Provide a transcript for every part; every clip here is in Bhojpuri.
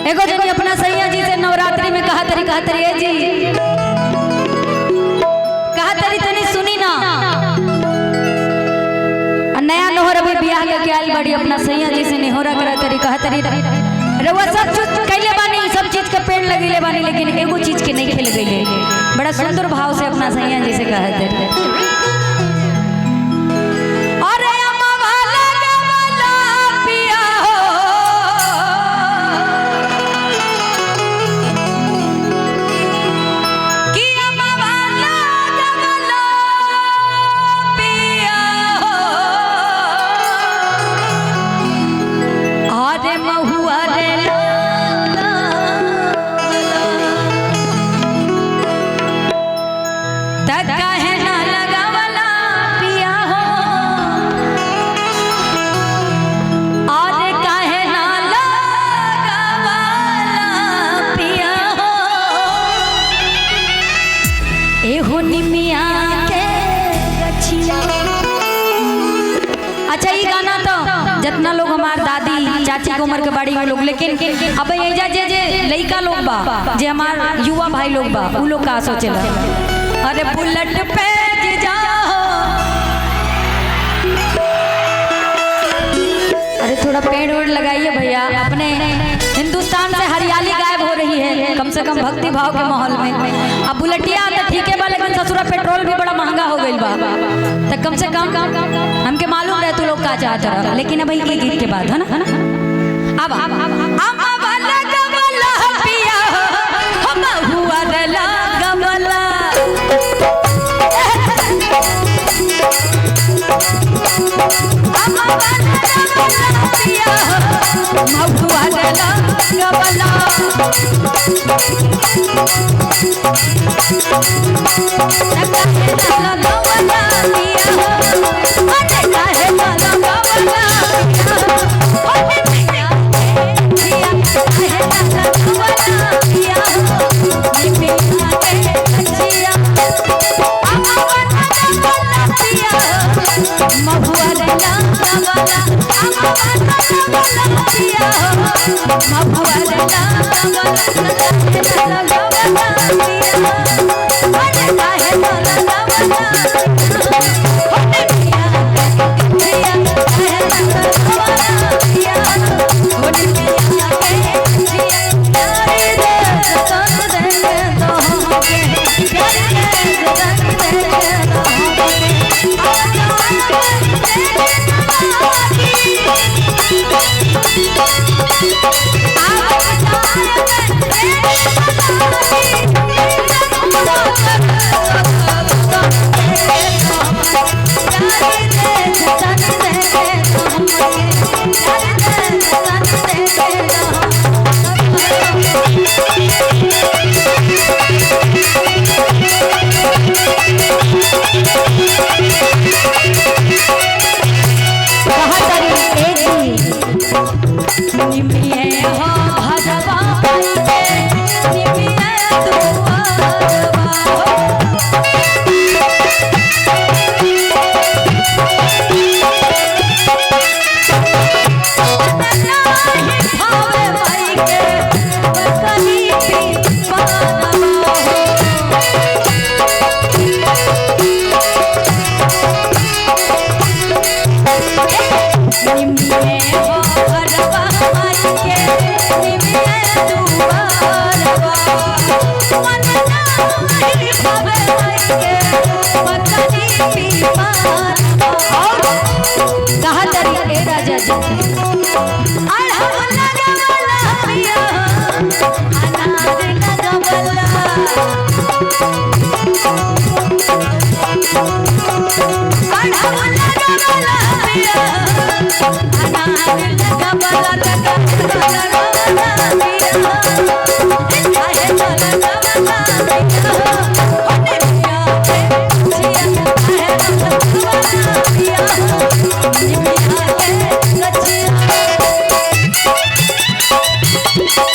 एगो जनी अपना सैया जी से नवरात्रि में कहा तरी जी कहा तरी तनी सुनी ना। नया नोहर अभी बियाह के आइल बड़ी अपना सैया जी से निहोरा करा तरी कहा तरी रउआ सब चीज कैले बानी, सब चीज के पेड़ लगेले बानी, लेकिन एगो चीज के नहीं खेल गईले। बड़ा सुंदर भाव से अपना सैया जी से कहा तरी अच्छा ये गाना तो जितना लोग हमार दादी चाची की उम्र के बड़ी लोग, लेकिन अब एजा जे लड़का लोग बा, जे हमार युवा भाई लोग बा, उ लोग का सोचेला अरे बुलेट पे जाओ। अरे थोड़ा पेड़ वेड़ लगाइए भैया, अपने हिंदुस्तान से हरियाली गायब हो रही है कम से कम भक्ति भाव के माहौल में। अब बुलेटिया तो ठीक है बा, लेकिन ससुरा पेट्रोल भी बड़ा महंगा हो गई बा, तो कम से कम हमके मालूम रहे तू लोग का चाहता रहा, लेकिन अब ये गीत के बाद है ना अब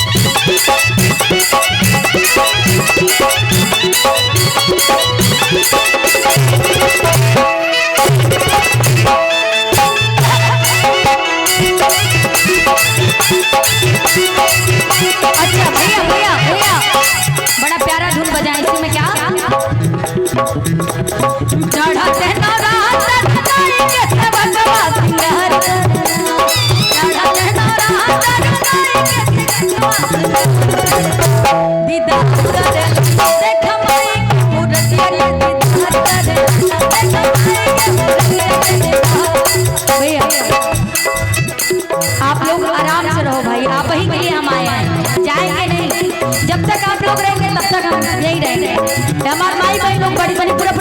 Thank you. अच्छा भैया भैया भैया बड़ा प्यारा धुन बजाए इसी में क्या चढ़ते नवरात्र के भगवा सिंगार चढ़ते नवरात्र दीदार करे देख माई मूर्तिया दीदार करे भैया आप लोग आराम से रहो भाई, आप ही के लिए हम आए हैं, जाएंगे नहीं। जब तक आप लोग रहेंगे तब तक हम यही रहेंगे। हमारे माई बहन लोग बड़ी बड़ी पूरा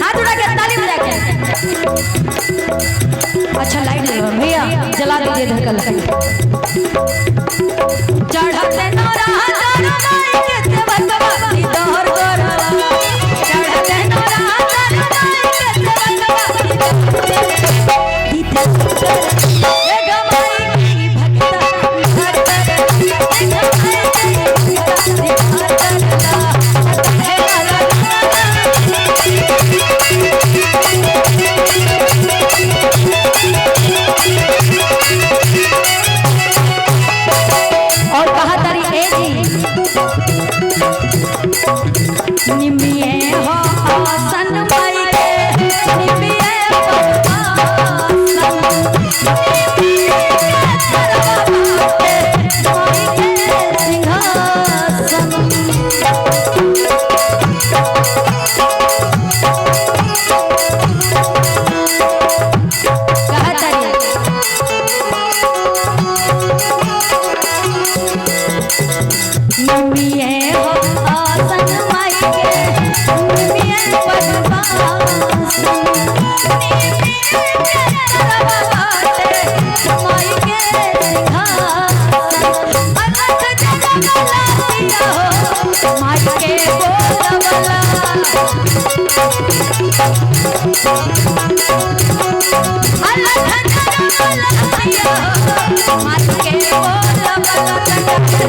हाथ उठा के ताली बजा के। अच्छा लाइट लगा भैया, जला दीजिए ढक्कन। चढ़ते नवरात्र माई के भगवा दीदार करवा, चढ़ते नवरात्र माई के भगवा दीदार और कहा तारी ए जी निमिये हो आसन माई के निमिये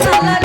Allah